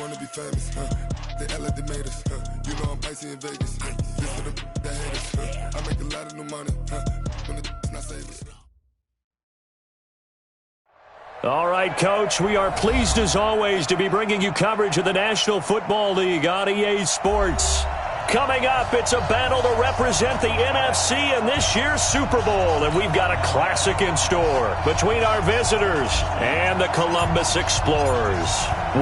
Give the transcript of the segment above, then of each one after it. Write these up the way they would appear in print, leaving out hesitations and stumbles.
wanna be famous, they act like they made us, you know I'm icy in Vegas, this for the that hate us, I make a lot of new money, when it's not savers. All right, Coach, we are pleased as always to be bringing you coverage of the National Football League on EA Sports. Coming up, it's a battle to represent the NFC in this year's Super Bowl, and we've got a classic in store between our visitors and the Columbus Explorers.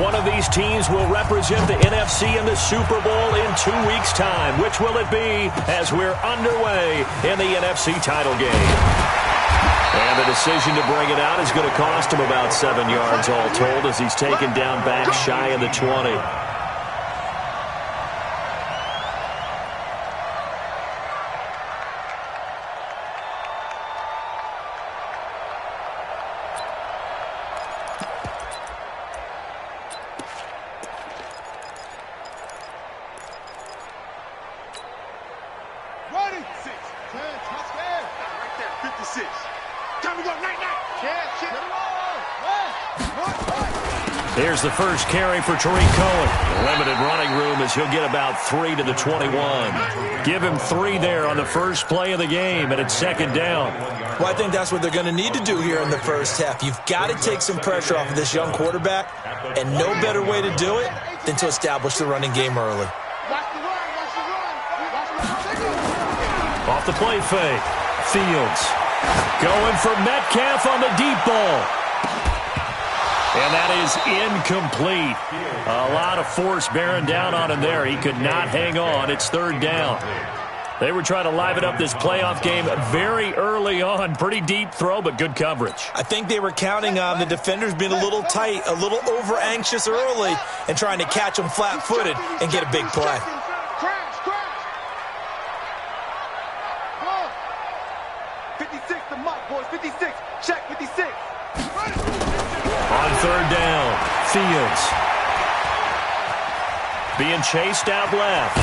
One of these teams will represent the NFC in the Super Bowl in 2 weeks' time. Which will it be as we're underway in the NFC title game? And the decision to bring it out is going to cost him about 7 yards all told as he's taken down back shy of the 20. Here's the first carry for Tariq Cohen. Limited running room as he'll get about 3 to the 21. Give him 3 there on the first play of the game, and it's second down. Well, I think that's what they're going to need to do here in the first half. You've got to take some pressure off of this young quarterback, and no better way to do it than to establish the running game early. Off the play fake. Fields going for Metcalf on the deep ball. And that is incomplete. A lot of force bearing down on him there. He could not hang on. It's third down. They were trying to liven up this playoff game very early on. Pretty deep throw, but good coverage. I think they were counting on the defenders being a little tight, a little over-anxious early, and trying to catch them flat-footed and get a big play. 56, the mark, boys. 56. Check 56. On third down, Fields being chased out left.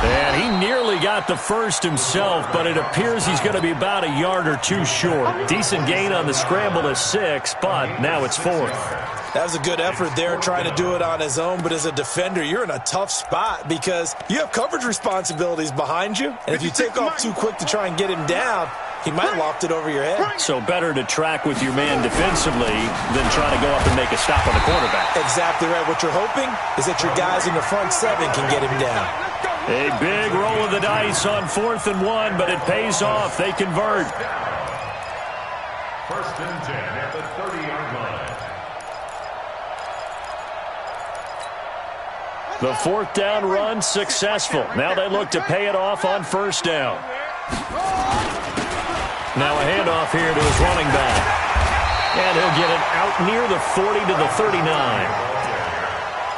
And he nearly got the first himself, but it appears he's going to be about a yard or two short. Decent gain on the scramble to 6, but now it's 4th. That was a good effort there trying to do it on his own, but as a defender, you're in a tough spot because you have coverage responsibilities behind you, and if you take off too quick to try and get him down, he might have lopped it over your head. So better to track with your man defensively than trying to go up and make a stop on the quarterback. Exactly right. What you're hoping is that your guys in the front 7 can get him down. A big roll of the dice on 4th and 1, but it pays off. They convert. First and 10 at the 30-yard line. The 4th down run successful. Now they look to pay it off on first down. Now a handoff here to his running back. And he'll get it out near the 40 to the 39.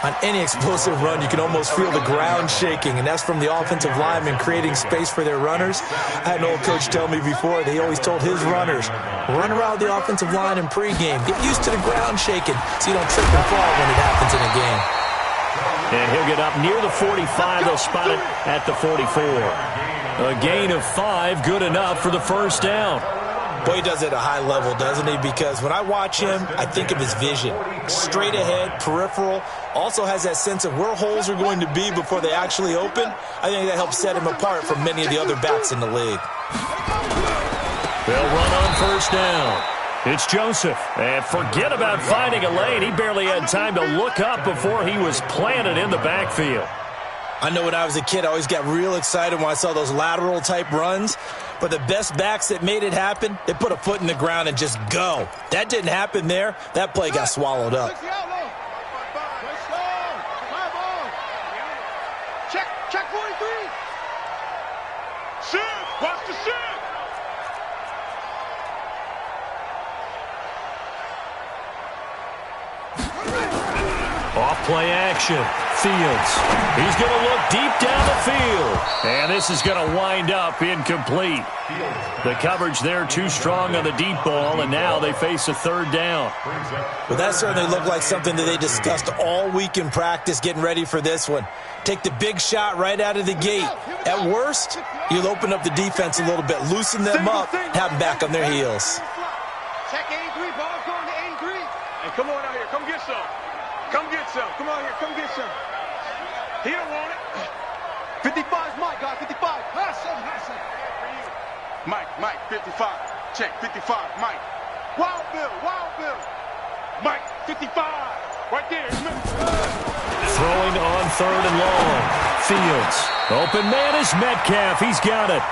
On any explosive run, you can almost feel the ground shaking, and that's from the offensive linemen creating space for their runners. I had an old coach tell me before, they always told his runners, run around the offensive line in pregame. Get used to the ground shaking so you don't trip and fall when it happens in a game. And he'll get up near the 45. They'll spot it at the 44. A gain of 5, good enough for the first down. Boy, he does it at a high level, doesn't he? Because when I watch him, I think of his vision. Straight ahead, peripheral, also has that sense of where holes are going to be before they actually open. I think that helps set him apart from many of the other backs in the league. They'll run on first down. It's Joseph. And forget about finding a lane. He barely had time to look up before he was planted in the backfield. I know when I was a kid, I always got real excited when I saw those lateral-type runs. But the best backs that made it happen, they put a foot in the ground and just go. That didn't happen there. That play got swallowed up. Check 43. Shift. Watch the shift. Off play action. Fields. He's going to look deep down the field. And this is going to wind up incomplete. The coverage there too strong on the deep ball, and now they face a third down. Well, that certainly looked like something that they discussed all week in practice getting ready for this one. Take the big shot right out of the gate. At worst, you'll open up the defense a little bit, loosen them up, have them back on their heels. Check 83, ball going to 83. Hey, come on out here. Come get some. Come get some. Come on here. Come get some. He don't want it. 55's Mike, guys. 55. Pass him. Mike, 55. Check, 55. Mike. Wild Bill. Mike, 55. Right there. Throwing on 3rd and long. Fields. Open man is Metcalf. He's got it.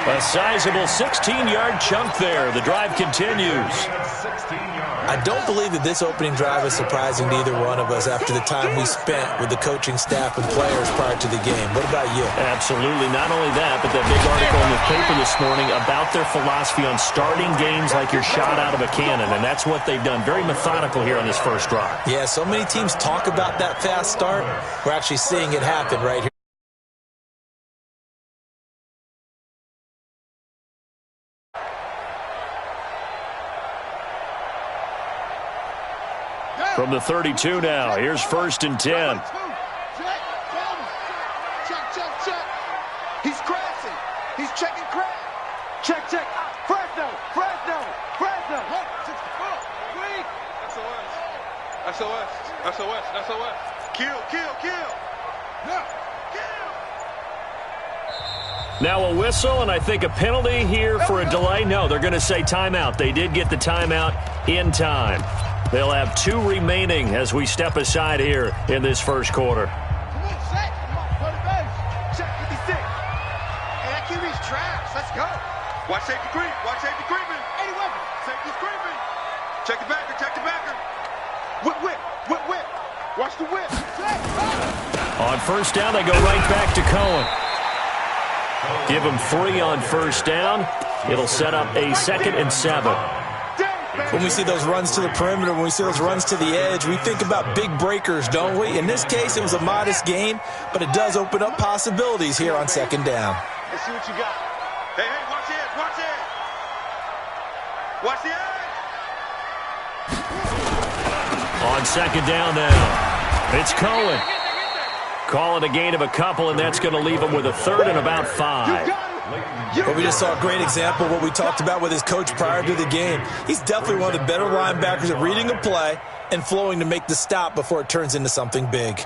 A sizable 16-yard chunk there. The drive continues. I don't believe that this opening drive is surprising to either one of us after the time we spent with the coaching staff and players prior to the game. What about you? Absolutely. Not only that, but that big article in the paper this morning about their philosophy on starting games like you're shot out of a cannon, and that's what they've done. Very methodical here on this first drive. Yeah, so many teams talk about that fast start. We're actually seeing it happen right here. From the 32 now, here's 1st and 10. Check. He's crashing. He's checking crash. Check. Fresno. SOS. Kill. Now a whistle, and I think a penalty here for a delay. No, they're going to say timeout. They did get the timeout in time. They'll have 2 remaining as we step aside here in this first quarter. Come on, set. Go to base. Check 56. Hey, that QB's trash. Let's go. Watch safety creeping. 80 weapons. Safety's creeping. Check the backer. Whip. Watch the whip. On 1st down, they go right back to Cohen. Give him 3 on 1st down. It'll set up a 2nd and 7. When we see those runs to the perimeter, when we see those runs to the edge, we think about big breakers, don't we? In this case, it was a modest gain, but it does open up possibilities here on 2nd down. Let's see what you got. Hey, watch it. Watch the edge. On 2nd down now, it's Cohen. Calling a gain of a couple, and that's going to leave him with a 3rd and about 5. Well, we just saw a great example of what we talked about with his coach prior to the game. He's definitely one of the better linebackers at reading a play and flowing to make the stop before it turns into something big.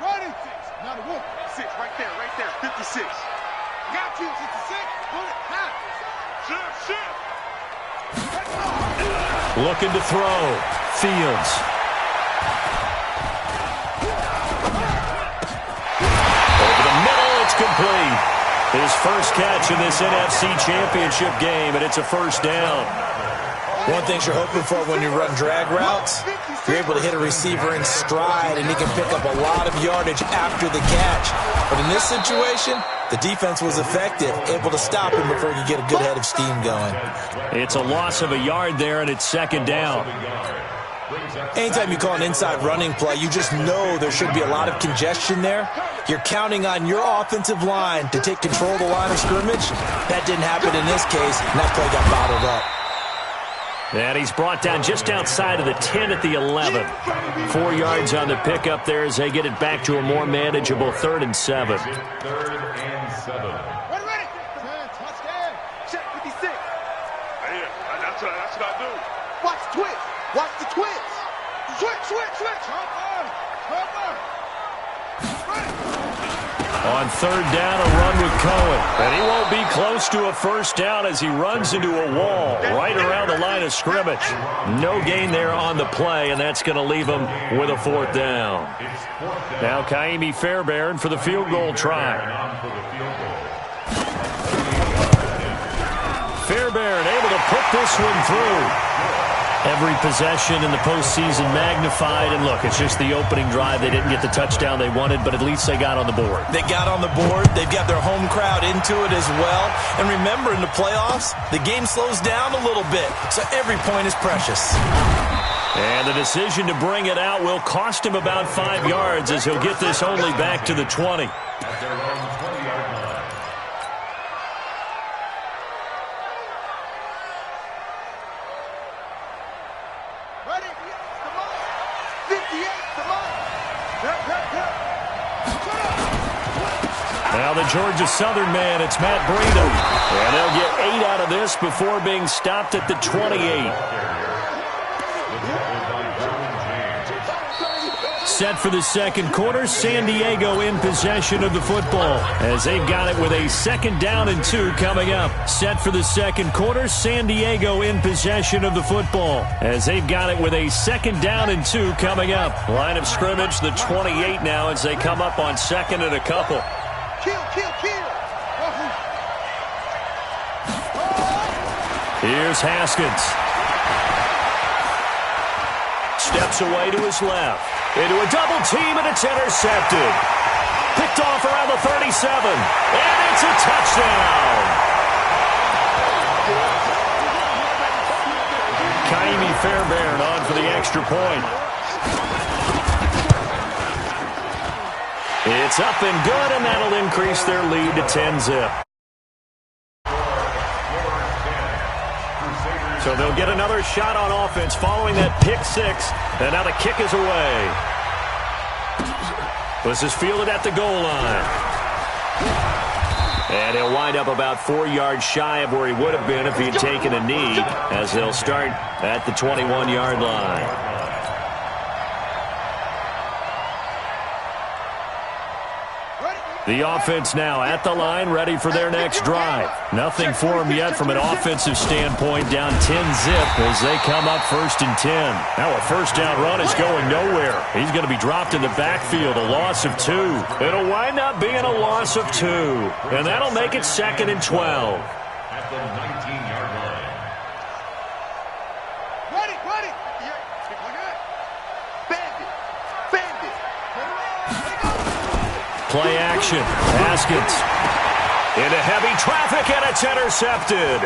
Running 6. Now the wolf. 6 right there. 56. Got you, 66. Pull it. Half. Shift. Looking to throw. Fields. Complete. His first catch in this NFC Championship game, and it's a 1st down. One thing you're hoping for when you run drag routes, you're able to hit a receiver in stride, and he can pick up a lot of yardage after the catch. But in this situation, the defense was effective, able to stop him before he could get a good head of steam going. It's a loss of a yard there, and it's 2nd down. Anytime you call an inside running play, you just know there should be a lot of congestion there. You're counting on your offensive line to take control of the line of scrimmage. That didn't happen in this case, and that play got bottled up. And he's brought down just outside of the 10 at the 11. 4 yards on the pickup there as they get it back to a more manageable 3rd and 7. Ready. Touchdown. Check 56. Yeah, that's what I do. Watch the twist. Switch. On 3rd down, a run with Cohen. And he won't be close to a 1st down as he runs into a wall right around the line of scrimmage. No gain there on the play, and that's going to leave him with a 4th down. Now Kaimi Fairbairn for the field goal try. Fairbairn able to put this one through. Every possession in the postseason magnified, and look, it's just the opening drive. They didn't get the touchdown they wanted, but at least they got on the board. They got on the board. They've got their home crowd into it as well. And remember, in the playoffs, the game slows down a little bit, so every point is precious. And the decision to bring it out will cost him about 5 yards as he'll get this only back to the 20. At their own 20-yard line. Now the Georgia Southern man, it's Matt Breida. And they'll get 8 out of this before being stopped at the 28. Set for the second quarter, San Diego in possession of the football as they've got it with a 2nd down and 2 coming up. Set for the second quarter, San Diego in possession of the football as they've got it with a 2nd down and 2 coming up. Line of scrimmage, the 28 now as they come up on 2nd and a couple. Here's Haskins. Steps away to his left. Into a double team, and it's intercepted. Picked off around the 37. And it's a touchdown. Kaimi Fairbairn on for the extra point. It's up and good, and that'll increase their lead to 10-zip. So they'll get another shot on offense following that pick 6. And now the kick is away. This is fielded at the goal line. And he'll wind up about 4 yards shy of where he would have been if he'd taken a knee, as they'll start at the 21-yard line. The offense now at the line, ready for their next drive. Nothing for them yet from an offensive standpoint, down 10-zip as they come up 1st and 10. Now a 1st down run is going nowhere. He's going to be dropped in the backfield, a loss of 2. It'll wind up being a loss of 2, and that'll make it 2nd and 12. At the 19-yard line. Ready. Bandit. Play action. Haskins into heavy traffic, and it's intercepted.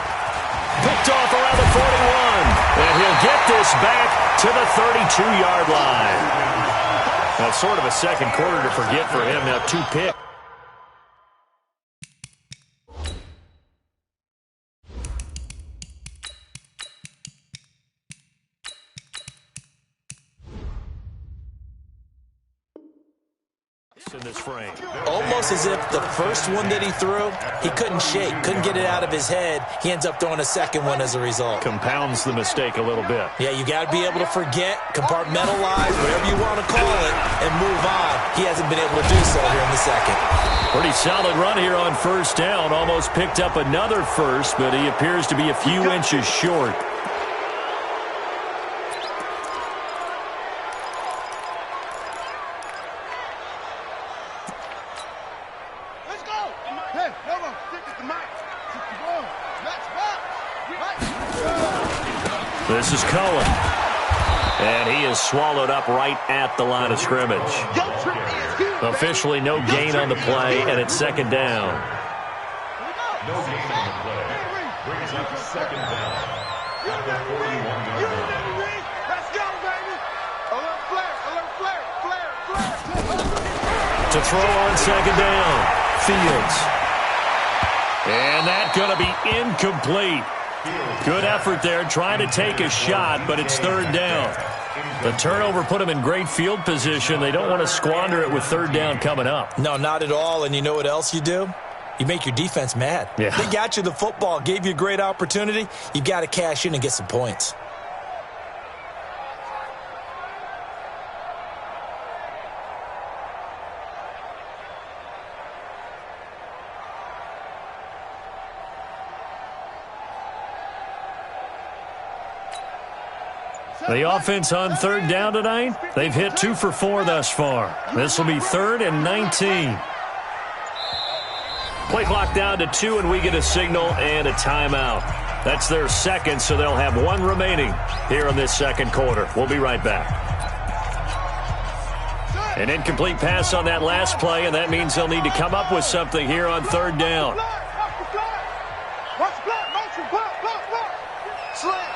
Picked off around the 41. And he'll get this back to the 32-yard line. That's sort of a second quarter to forget for him. Now 2 picks. In this frame. Almost as if the first one that he threw, he couldn't shake, couldn't get it out of his head. He ends up throwing a second one as a result. Compounds the mistake a little bit. Yeah, you got to be able to forget, compartmentalize, whatever you want to call it, and move on. He hasn't been able to do so here in the second. Pretty solid run here on 1st down. Almost picked up another first, but he appears to be a few inches short. This is Cohen. And he is swallowed up right at the line of scrimmage. Officially no gain on the play, and it's 2nd down. No gain on the play. Brings up 2nd down. At the 41-yard line. Let's go, baby. Alert flare. To throw on 2nd down. Fields. And that's going to be incomplete. Good effort there, trying to take a shot, but it's 3rd down. The turnover put them in great field position. They don't want to squander it with 3rd down coming up. No, not at all. And you know what else you do? You make your defense mad. Yeah. They got you the football, gave you a great opportunity. You've got to cash in and get some points. The offense on 3rd down tonight, they've hit 2 for 4 thus far. This will be 3rd and 19. Play clock down to 2, and we get a signal and a timeout. That's their second, so they'll have 1 remaining here in this second quarter. We'll be right back. An incomplete pass on that last play, and that means they'll need to come up with something here on 3rd down. Slam.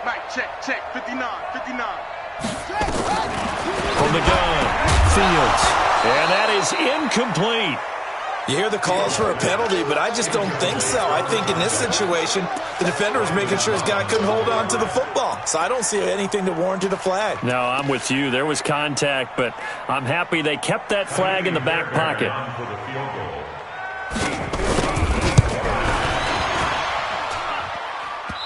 Mike, check, 59. From the gun, Fields. And that is incomplete. You hear the calls for a penalty, but I just don't think so. I think in this situation, the defender was making sure his guy couldn't hold on to the football. So I don't see anything that warranted a flag. No, I'm with you. There was contact, but I'm happy they kept that flag in the back pocket.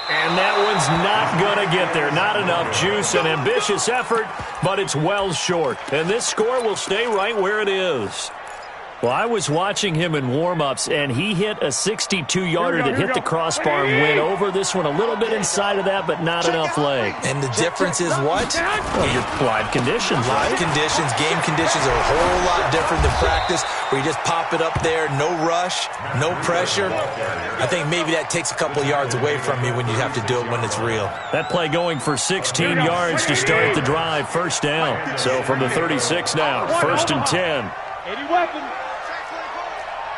And that one's not going to get there. Not enough juice. An ambitious effort, but it's well short. And this score will stay right where it is. Well, I was watching him in warm-ups, and he hit a 62-yarder that hit the crossbar and went over. This one a little bit inside of that, but not enough leg. And the difference is what? Well, your live conditions, right? Live conditions, game conditions are a whole lot different than practice, where you just pop it up there, no rush, no pressure. I think maybe that takes a couple yards away from you when you have to do it when it's real. That play going for 16 yards to start the drive, first down. So from the 36 now, 1st and 10. 80 weapons.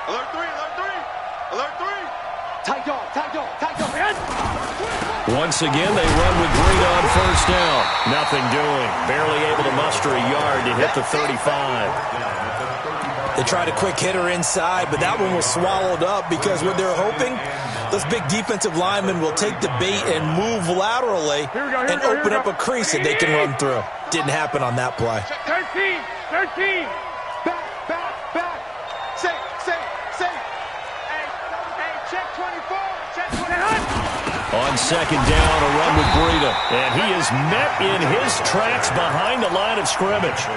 Alert 3, alert 3, alert 3. Tight dog, tight dog, tight dog. Once again, they run with Breed on first down. Nothing doing. Barely able to muster a yard to hit the 35. They tried a quick hitter inside, but that one was swallowed up because what they're hoping, those big defensive linemen will take the bait and move laterally and open up a crease that they can run through. Didn't happen on that play. 13, 13. Back. Safe. Hey, check 24, check 24. On second down, a run with Breida. And he is met in his tracks behind the line of scrimmage.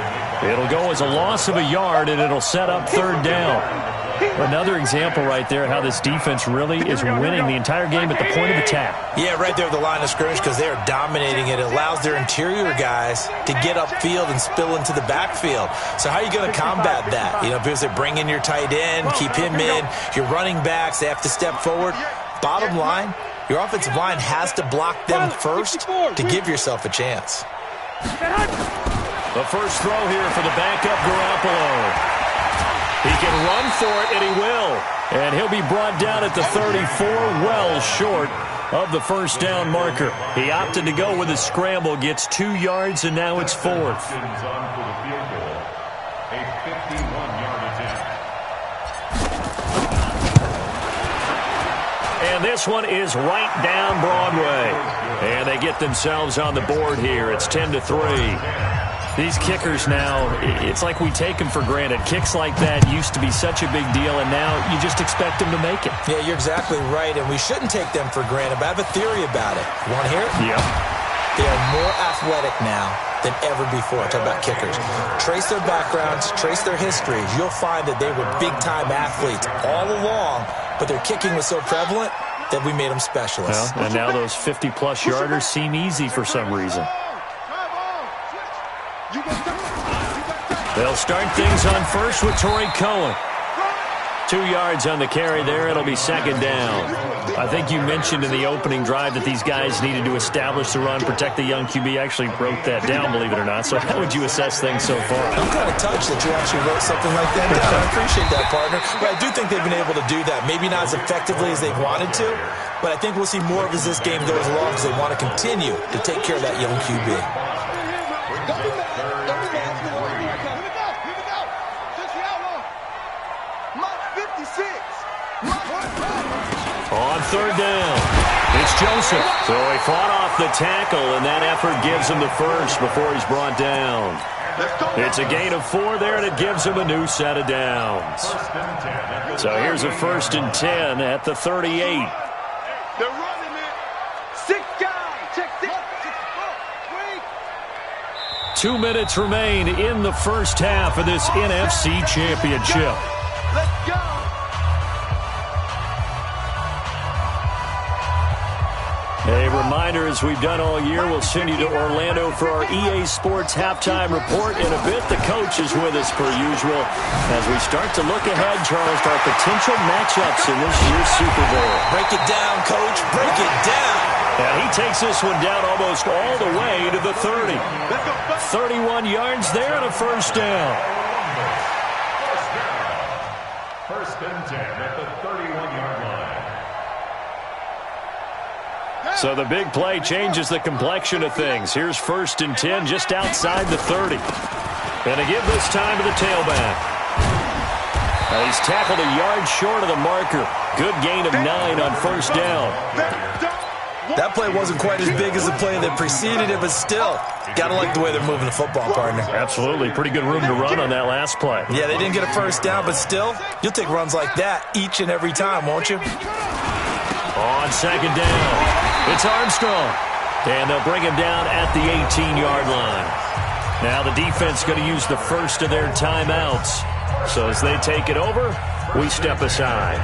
It'll go as a loss of a yard, and it'll set up 3rd down. Another example right there how this defense really is winning the entire game at the point of attack. Yeah, right there at the line of scrimmage because they are dominating it. It allows their interior guys to get upfield and spill into the backfield. So how are you going to combat that? Because they bring in your tight end, keep him in, your running backs, they have to step forward. Bottom line, your offensive line has to block them first to give yourself a chance. The first throw here for the backup Garoppolo. He can run for it, and he will. And he'll be brought down at the 34, well short of the first down marker. He opted to go with a scramble, gets 2 yards, and now it's 4th. And this one is right down Broadway. And they get themselves on the board here. It's 10-3. These kickers now, it's like we take them for granted. Kicks like that used to be such a big deal, and now you just expect them to make it. Yeah, you're exactly right, and we shouldn't take them for granted, but I have a theory about it. You want to hear it? Yeah. They are more athletic now than ever before. Talk about kickers. Trace their backgrounds, trace their histories. You'll find that they were big-time athletes all along, but their kicking was so prevalent that we made them specialists. Well, and now those 50-plus yarders seem easy for some reason. They'll start things on first with Torrey Cohen. 2 yards on the carry there. It'll be 2nd down. I think you mentioned in the opening drive that these guys needed to establish the run, protect the young QB. I actually wrote that down, believe it or not. So how would you assess things so far? I'm kind of touched that you actually wrote something like that down. I appreciate that, partner. But I do think they've been able to do that. Maybe not as effectively as they've wanted to, but I think we'll see more of as this game goes along because they want to continue to take care of that young QB. On 3rd down, it's Joseph. So he fought off the tackle, and that effort gives him the first before he's brought down. It's a gain of 4 there, and it gives him a new set of downs. So here's a 1st and 10 at the 38. They're running it. 6 guys. Check 6. 2 minutes remain in the first half of this NFC Championship. Let's go. A reminder, as we've done all year, we'll send you to Orlando for our EA Sports halftime report. In a bit, the coach is with us per usual as we start to look ahead, Charles, to our potential matchups in this year's Super Bowl. Break it down, Coach. Break it down. And he takes this one down almost all the way to the 30. 31 yards there and a first down. First and 10 at the 31-yard line. So the big play changes the complexion of things. Here's 1st and 10 just outside the 30. And to give this time to the tailback. He's tackled a yard short of the marker. Good gain of 9 on first down. That play wasn't quite as big as the play that preceded it, but still, gotta like the way they're moving the football, partner. Absolutely. Pretty good room to run on that last play. Yeah, they didn't get a first down, but still, you'll take runs like that each and every time, won't you? On second down, it's Armstrong. And they'll bring him down at the 18-yard line. Now the defense going to use the first of their timeouts. So as they take it over, we step aside.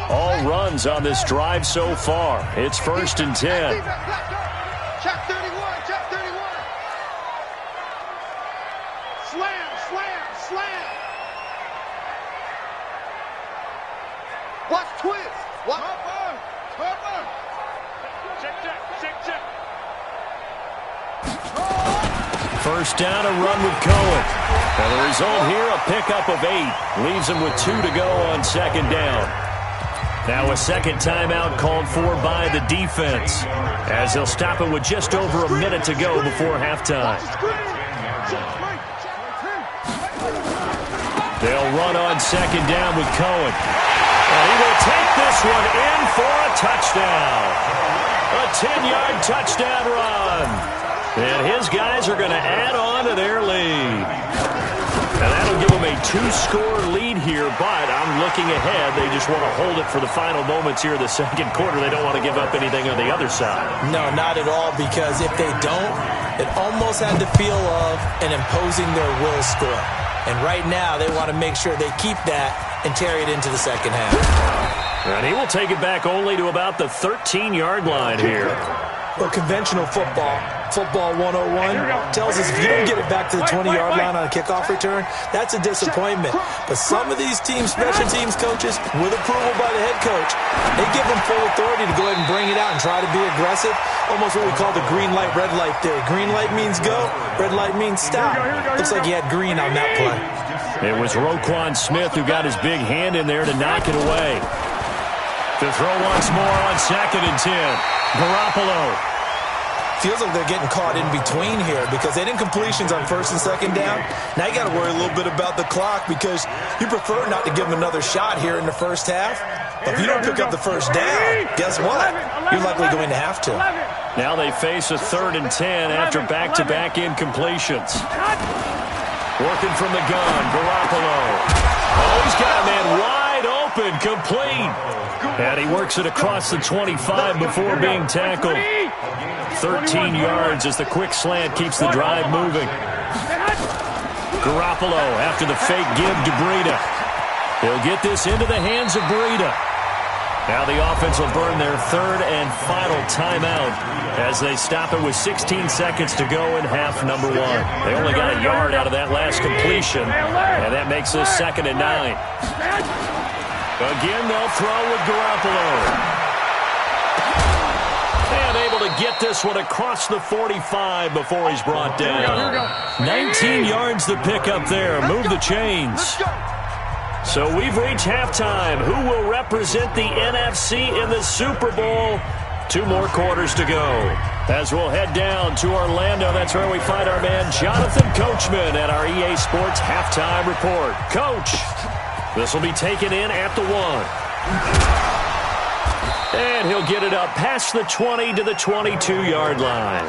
All runs on this drive so far. It's 1st and 10. Check 31, check 31. Slam, slam, slam. Watch twist. Watch. Check. First down, a run with Cohen. And the result here, a pickup of 8. Leaves him with 2 to go on second down. Now a second timeout called for by the defense, as they'll stop it with just over a minute to go before halftime. They'll run on second down with Cohen. And he will take this one in for a touchdown. A 10-yard touchdown run. And his guys are going to add on to their lead. And that'll give them a 2-score lead here, but I'm looking ahead. They just want to hold it for the final moments here in the second quarter. They don't want to give up anything on the other side. No, not at all, because if they don't, it almost had the feel of an imposing their will score. And right now, they want to make sure they keep that and carry it into the second half. And he will take it back only to about the 13-yard line here. Well, conventional football 101, tells us if you don't get it back to the 20-yard line on a kickoff return, that's a disappointment. But some of these teams, special teams coaches, with approval by the head coach, they give them full authority to go ahead and bring it out and try to be aggressive. Almost what we call the green light, red light theory. Green light means go, red light means stop. Looks like he had green on that play. It was Roquan Smith who got his big hand in there to knock it away. To throw once more on second and 10. Garoppolo. Feels like they're getting caught in between here because they didn't completions on first and second down. Now you got to worry a little bit about the clock because you prefer not to give them another shot here in the first half. But if you don't pick up the first down, guess what? You're likely going to have to. Now they face a 3rd and 10 after back-to-back incompletions. Working from the gun, Garoppolo. Oh, he's got a man wide open, complete. And he works it across the 25 before being tackled. 13 yards as the quick slant keeps the drive moving. Garoppolo after the fake give to Breida. He'll get this into the hands of Breida. Now the offense will burn their 3rd and final timeout as they stop it with 16 seconds to go in half number 1. They only got a yard out of that last completion, and that makes this 2nd and 9. Again, they'll throw with Garoppolo. And able to get this one across the 45 before he's brought down. 19 yards to pick up there. Move the chains. So we've reached halftime. Who will represent the NFC in the Super Bowl? 2 more quarters to go. As we'll head down to Orlando, that's where we find our man Jonathan Coachman at our EA Sports Halftime Report. Coach, this will be taken in at the 1. And he'll get it up past the 20 to the 22-yard line.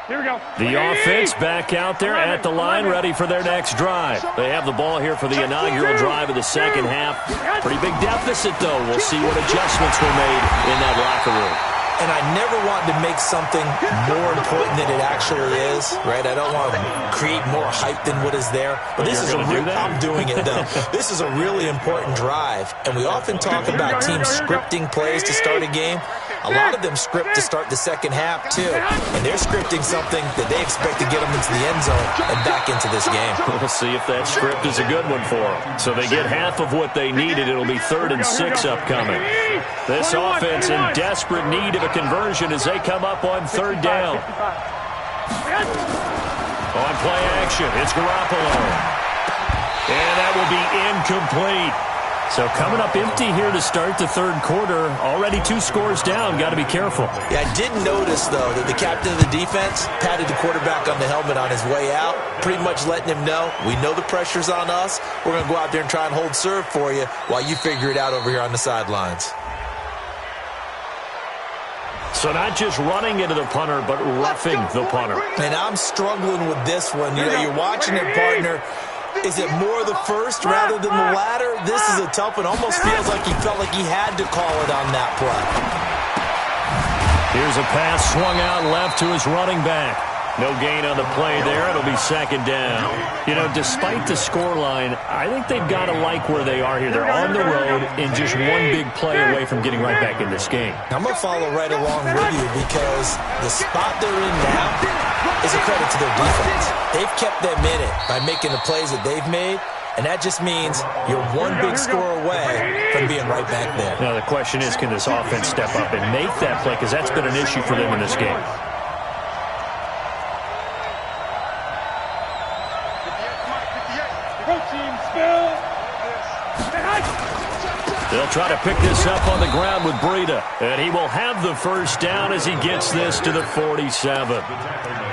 Here we go. The offense back out there at the line, ready for their next drive. They have the ball here for the inaugural drive of the second half. Pretty big deficit, though. We'll see what adjustments were made in that locker room. And I never want to make something more important than it actually is, right? I don't want to create more hype than what is there. But this is I'm doing it, though. This is a really important drive. And we often talk about teams scripting plays to start a game. A lot of them script to start the second half, too. And they're scripting something that they expect to get them into the end zone and back into this game. We'll see if that script is a good one for them. So they get half of what they needed. It'll be 3rd and 6 upcoming. This offense in desperate need of a conversion as they come up on 3rd down. On play action, it's Garoppolo. And that will be incomplete. So coming up empty here to start the third quarter. Already 2 scores down. Got to be careful. Yeah, I did notice, though, that the captain of the defense patted the quarterback on the helmet on his way out, pretty much letting him know, we know the pressure's on us. We're going to go out there and try and hold serve for you while you figure it out over here on the sidelines. So not just running into the punter, but roughing the punter. And I'm struggling with this one. You know, you're watching it, partner. Is it more the first rather than the latter? This is a tough one. Almost feels like he felt like he had to call it on that play. Here's a pass swung out left to his running back. No gain on the play there. It'll be second down. You know, despite the scoreline, I think they've got to like where they are here. They're on the road and just one big play away from getting right back in this game. I'm going to follow right along with you because the spot they're in now is a credit to their defense. They've kept them in it by making the plays that they've made, and that just means you're one big score away from being right back there. Now, the question is, can this offense step up and make that play? Because that's been an issue for them in this game. They'll try to pick this up on the ground with Breida, and he will have the first down as he gets this to the 47.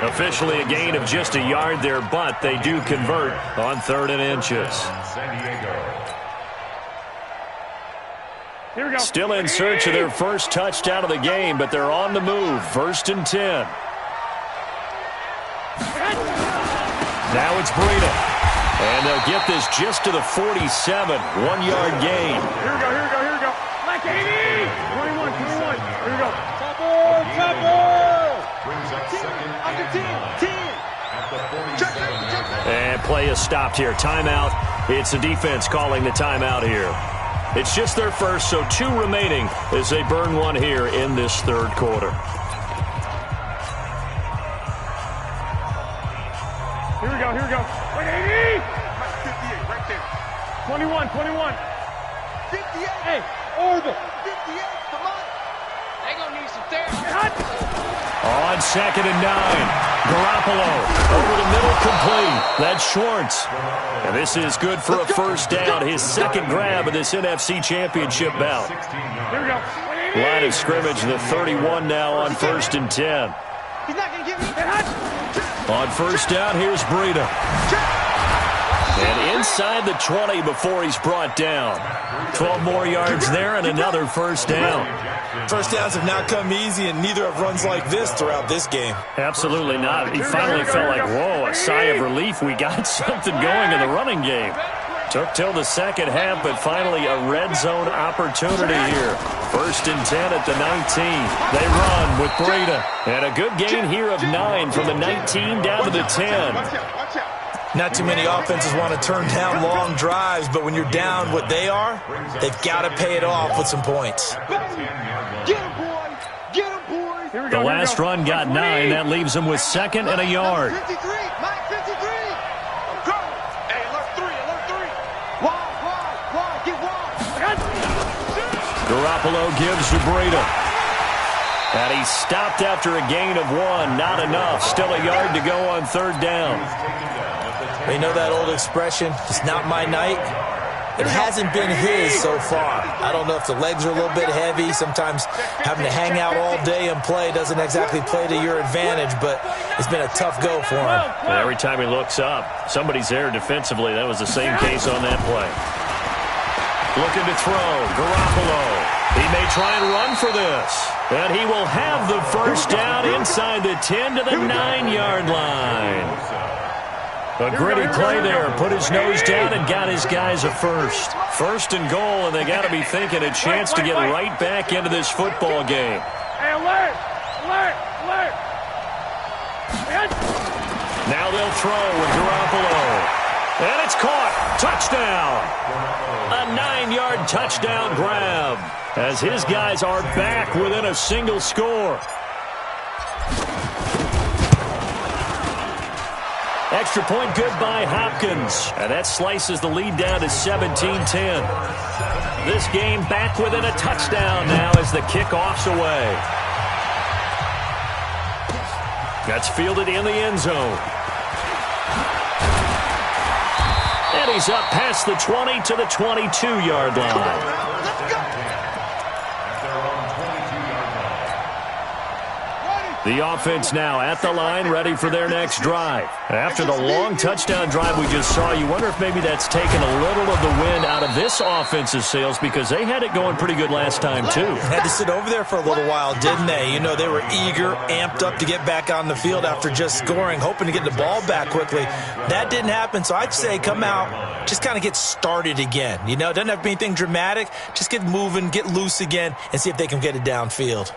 Officially a gain of just a yard there, but they do convert on 3rd and inches. Here we go. Still in search of their first touchdown of the game, but they're on the move. 1st and 10. Now it's Breida. And they'll get this just to the 47. 1-yard gain. Here we go, here we go, here we go. Like 80! 21. Here we go. Top ball! Brings up second Under 10. And play is stopped here. Timeout. It's the defense calling the timeout here. It's just their first, so 2 remaining as they burn one here in this third quarter. Here we go, here we go. 80! 58, right there. 21. 58. Hey, over. 58, come on. They gonna need some therapy. On 2nd and 9. Garoppolo over the middle, complete. That's Schwartz. And this is good for a first down. His second grab of this NFC Championship bout. Here we go. Line of scrimmage, the 31 now on 1st and 10. He's not gonna give me. On first down, here's Breida. And inside the 20 before he's brought down. 12 more yards there and another first down. First downs have not come easy, and neither have runs like this throughout this game. Absolutely not. He finally felt like, whoa, a sigh of relief. We got something going in the running game. Took till the second half, but finally a red zone opportunity here. 1st and 10 at the 19. They run with Breida. And a good gain here of 9 from the 19 down to the 10. Not too many offenses want to turn down long drives, but when you're down what they are, they've got to pay it off with some points. Get him, boy. Get him, boy. Here we go. The last run got 9. That leaves them with 2nd and a yard. 53, Mike 53. Go. Hey, alert 3. Wide, get wide. Garoppolo gives to Breida. And he stopped after a gain of 1. Not enough. Still a yard to go on 3rd down. You know that old expression, it's not my night? It hasn't been his so far. I don't know if the legs are a little bit heavy. Sometimes having to hang out all day and play doesn't exactly play to your advantage, but it's been a tough go for him. And every time he looks up, somebody's there defensively. That was the same case on that play. Looking to throw. Garoppolo. He may try and run for this. And he will have the first down inside the 10 to the 9-yard line. A gritty play there. Put his nose down and got his guys a first. 1st and goal, and they got to be thinking a chance to get right back into this football game. Hey, alert. Now they'll throw with Garoppolo. And it's caught. Touchdown. A 9-yard touchdown grab as his guys are back within a single score. Extra point good by Hopkins. And that slices the lead down to 17-10. This game back within a touchdown now as the kickoff's away. That's fielded in the end zone. And he's up past the 20 to the 22-yard line. The offense now at the line, ready for their next drive. After the long touchdown drive we just saw, you wonder if maybe that's taken a little of the wind out of this offense's sails, because they had it going pretty good last time, too. Had to sit over there for a little while, didn't they? You know, they were eager, amped up to get back on the field after just scoring, hoping to get the ball back quickly. That didn't happen, so I'd say come out, just kind of get started again. You know, it doesn't have to be anything dramatic. Just get moving, get loose again, and see if they can get it downfield.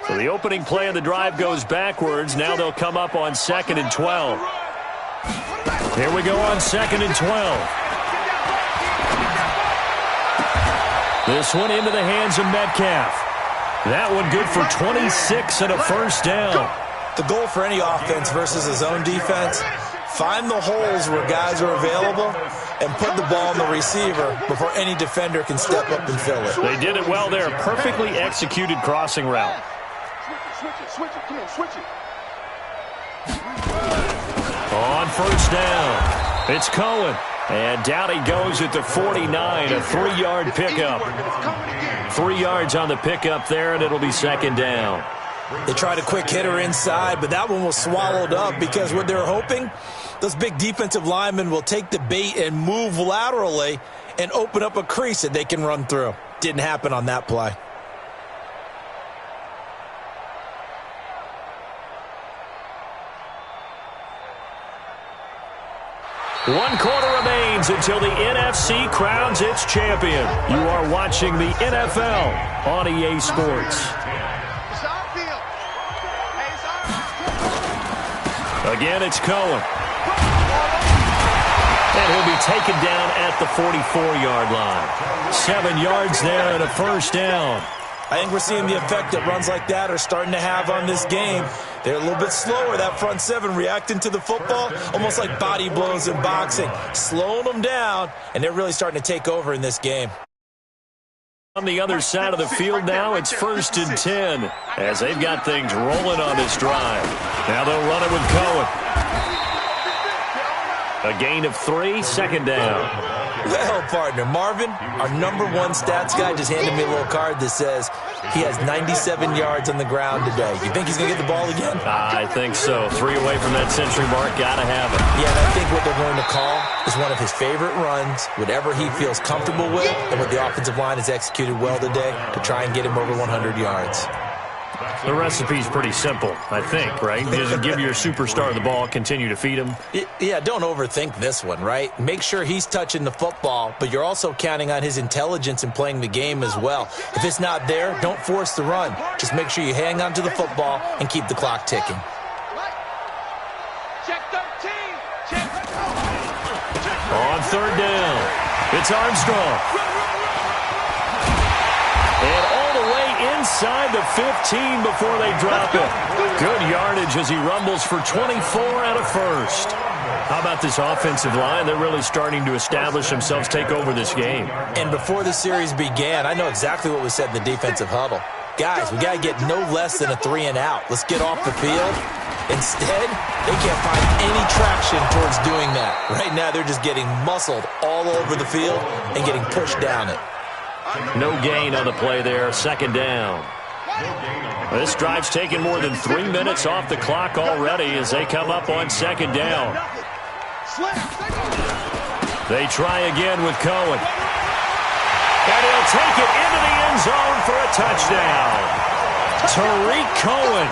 So the opening play of the drive goes backwards. Now they'll come up on 2nd and 12. Here we go on 2nd and 12. This one into the hands of Metcalf. That one good for 26 and a first down. The goal for any offense versus his own defense, find the holes where guys are available and put the ball on the receiver before any defender can step up and fill it. They did it well there. Perfectly executed crossing route. Switch it, come on, switch it. On first down, it's Cohen. And down he goes at the 49, a 3-yard pickup. 3 yards on the pickup there, and it'll be 2nd down. They tried a quick hitter inside, but that one was swallowed up because what they're hoping, those big defensive linemen will take the bait and move laterally and open up a crease that they can run through. Didn't happen on that play. One quarter remains until the NFC crowns its champion. You are watching the NFL on EA Sports. Again, it's Cohen. And he'll be taken down at the 44-yard line. 7 yards there and a first down. I think we're seeing the effect that runs like that are starting to have on this game. They're a little bit slower, that front seven, reacting to the football, almost like body blows in boxing, slowing them down, and they're really starting to take over in this game. On the other side of the field now, it's 1st and 10, as they've got things rolling on this drive. Now they'll run it with Cohen. A gain of 3, 2nd down. Well, partner, Marvin, our #1 stats guy, just handed me a little card that says he has 97 yards on the ground today. You think he's going to get the ball again? I think so. 3 away from that century mark. Got to have it. Yeah, and I think what they're going to call is one of his favorite runs, whatever he feels comfortable with, and what the offensive line has executed well today to try and get him over 100 yards. The recipe's pretty simple, I think, right? Just give your superstar the ball, continue to feed him. Yeah, don't overthink this one, right? Make sure he's touching the football, but you're also counting on his intelligence in playing the game as well. If it's not there, don't force the run. Just make sure you hang on to the football and keep the clock ticking. Check 13. Check. On 3rd down, it's Armstrong. And all the way inside the 15 before they drop it. Good yardage as he rumbles for 24 out of first. How about this offensive line? They're really starting to establish themselves, take over this game. And before the series began, I know exactly what was said in the defensive huddle. Guys, we got to get no less than a 3 and out. Let's get off the field. Instead, they can't find any traction towards doing that. Right now, they're just getting muscled all over the field and getting pushed down it. No gain on the play there, 2nd down. This drive's taken more than 3 minutes off the clock already as they come up on 2nd down. They try again with Cohen. And he'll take it into the end zone for a touchdown. Tariq Cohen,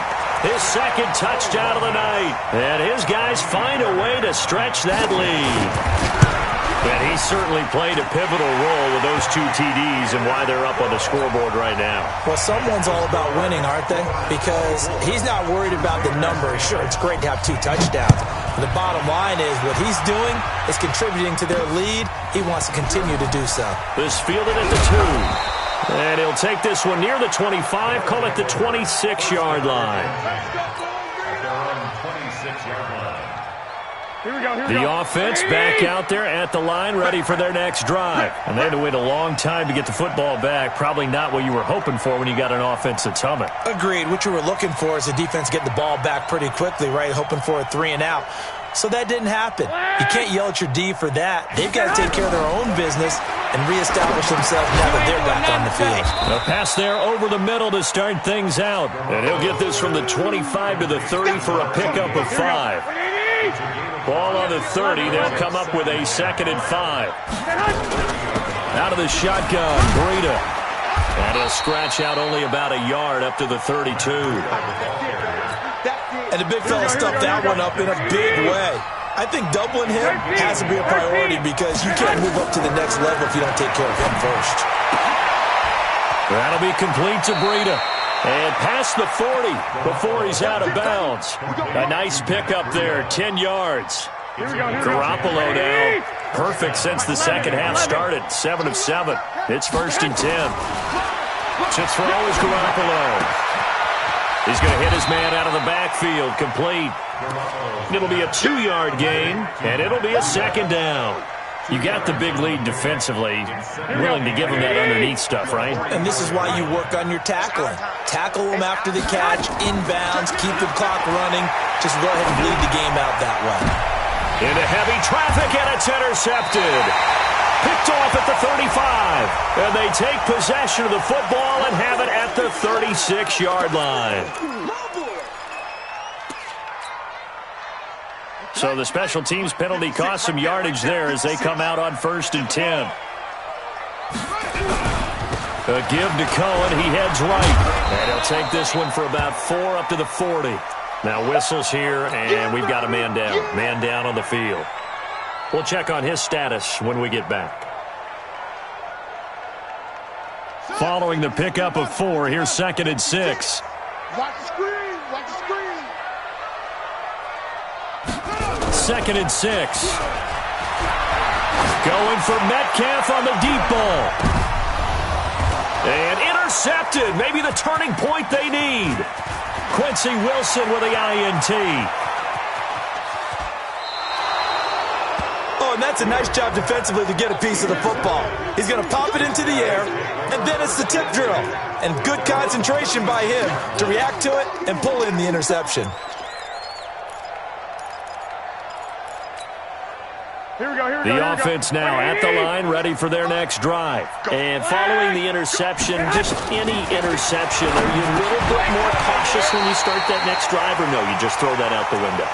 his 2nd touchdown of the night. And his guys find a way to stretch that lead. And he certainly played a pivotal role with those 2 TDs and why they're up on the scoreboard right now. Well, someone's all about winning, aren't they? Because he's not worried about the number. Sure, it's great to have 2 touchdowns. But the bottom line is what he's doing is contributing to their lead. He wants to continue to do so. This fielded at the 2. And he'll take this one near the 25, call it the 26-yard line. The offense back out there at the line, ready for their next drive. And they had to wait a long time to get the football back. Probably not what you were hoping for when you got an offense that's humming. Agreed. What you were looking for is the defense getting the ball back pretty quickly, right? Hoping for a 3-and-out. So that didn't happen. You can't yell at your D for that. They've got to take care of their own business and reestablish themselves now that they're back on the field. A pass there over the middle to start things out. And he'll get this from the 25 to the 30 for a pickup of 5. Ball on the 30. They'll come up with a 2nd and 5. Out of the shotgun, Breida. And he'll scratch out only about a yard up to the 32. And the big fella stuffed that one up in a big way. I think doubling him has to be a priority because you can't move up to the next level if you don't take care of him first. That'll be complete to Breida. And past the 40 before he's out of bounds. A nice pickup there, 10 yards. Garoppolo now, perfect since the second half started, 7 of 7. It's 1st and 10. To throw is Garoppolo. He's going to hit his man out of the backfield, complete. It'll be a 2-yard gain, and it'll be a 2nd down. You got the big lead defensively, willing to give him that underneath stuff, right? And this is why you work on your tackling. Tackle them after the catch, inbounds, keep the clock running. Just go ahead and bleed the game out that way. Into heavy traffic, and it's intercepted. Picked off at the 35. And they take possession of the football and have it at the 36-yard line. So the special teams penalty cost some yardage there as they come out on 1st and 10. A give to Cohen. He heads right. And he'll take this one for about 4 up to the 40. Now whistles here, and we've got a man down. Man down on the field. We'll check on his status when we get back. Following the pickup of 4, here's 2nd and 6. Watch the screen. Watch the screen. 2nd and 6. Going for Metcalf on the deep ball. And intercepted. Maybe the turning point they need. Quincy Wilson with the INT. Oh, and that's a nice job defensively to get a piece of the football. He's going to pop it into the air, and then it's the tip drill. And good concentration by him to react to it and pull in the interception. The offense now at the line, ready for their next drive. And following the interception, just any interception, are you a little bit more cautious when you start that next drive, or no, you just throw that out the window?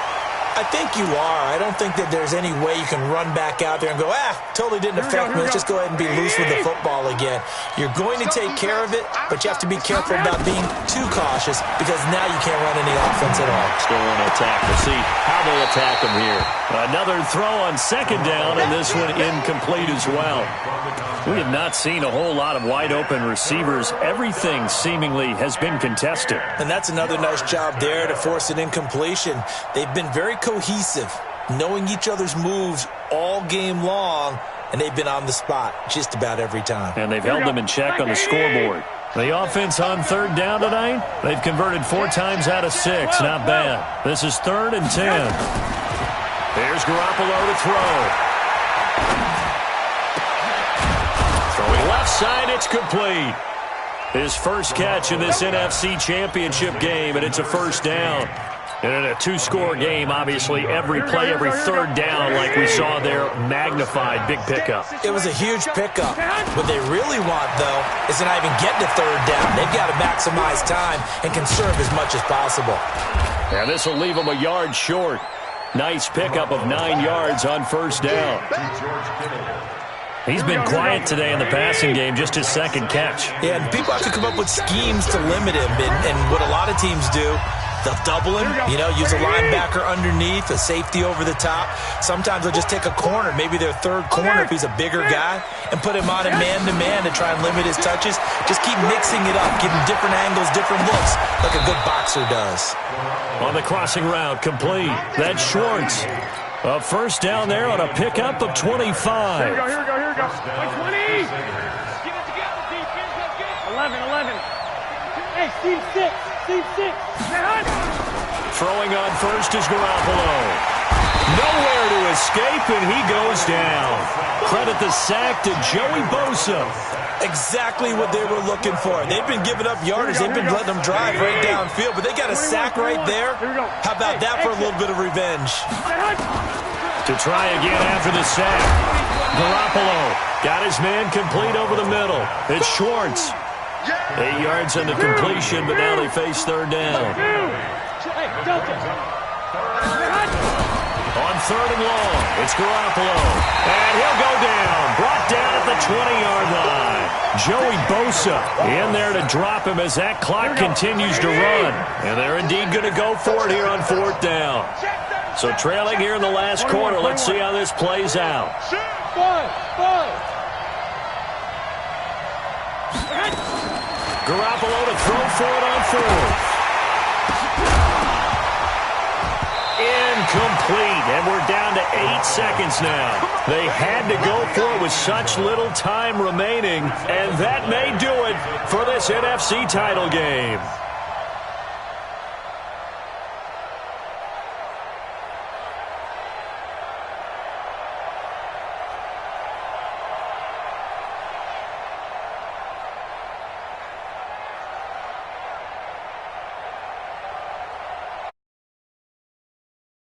I think you are. I don't think that there's any way you can run back out there and go, totally didn't affect me. Let's just go ahead and be loose with the football again. You're going to take care of it, but you have to be careful about being too cautious because now you can't run any offense at all. Still want to attack. We'll see how they attack them here. Another throw on 2nd down, and this one incomplete as well. We have not seen a whole lot of wide-open receivers. Everything seemingly has been contested. And that's another nice job there to force an incompletion. They've been very cohesive, knowing each other's moves all game long, and they've been on the spot just about every time. And they've held them in check on the scoreboard. The offense on 3rd down tonight, they've converted 4 times out of 6. Not bad. This is 3rd and 10. Here's Garoppolo to throw. Throwing left side, it's complete. His first catch in this NFC Championship game, and it's a 1st down. And in a 2-score game, obviously, every play, every 3rd down, like we saw there, magnified, big pickup. It was a huge pickup. What they really want, though, is to not even get to 3rd down. They've got to maximize time and conserve as much as possible. And this will leave them a yard short. Nice pickup of 9 yards on 1st down. He's been quiet today in the passing game, just his 2nd catch. Yeah, and people have to come up with schemes to limit him. And what a lot of teams do, they'll double him, use a linebacker underneath, a safety over the top. Sometimes they'll just take a corner, maybe their 3rd corner if he's a bigger guy, and put him on a man-to-man to try and limit his touches. Just keep mixing it up, give him different angles, different looks, like a good boxer does. On the crossing route, complete. That's Schwartz. A 1st down there on a pickup of 25. Here we go. 20. Give it together, defense. Let's get 11. Hey, Steve 6. Steve 6. Throwing on 1st is Garoppolo. Nowhere to escape, and he goes down. Credit the sack to Joey Bosa. Exactly what they were looking for. They've been giving up yardage. They've been letting them drive right downfield, but they got a sack right there. How about that for a little bit of revenge? To try again after the sack. Garoppolo got his man complete over the middle. It's Schwartz. 8 yards on the completion, but now they face third down. On third and long, it's Garoppolo. And he'll go down. Brought down at the 20-yard line. Joey Bosa in there to drop him as that clock continues to run. And they're indeed going to go for it here on fourth down. So trailing here in the last quarter. Let's see how this plays out. Garoppolo to throw for it on fourth. Incomplete, and we're down to 8 seconds now. They had to go for it with such little time remaining, and that may do it for this NFC title game.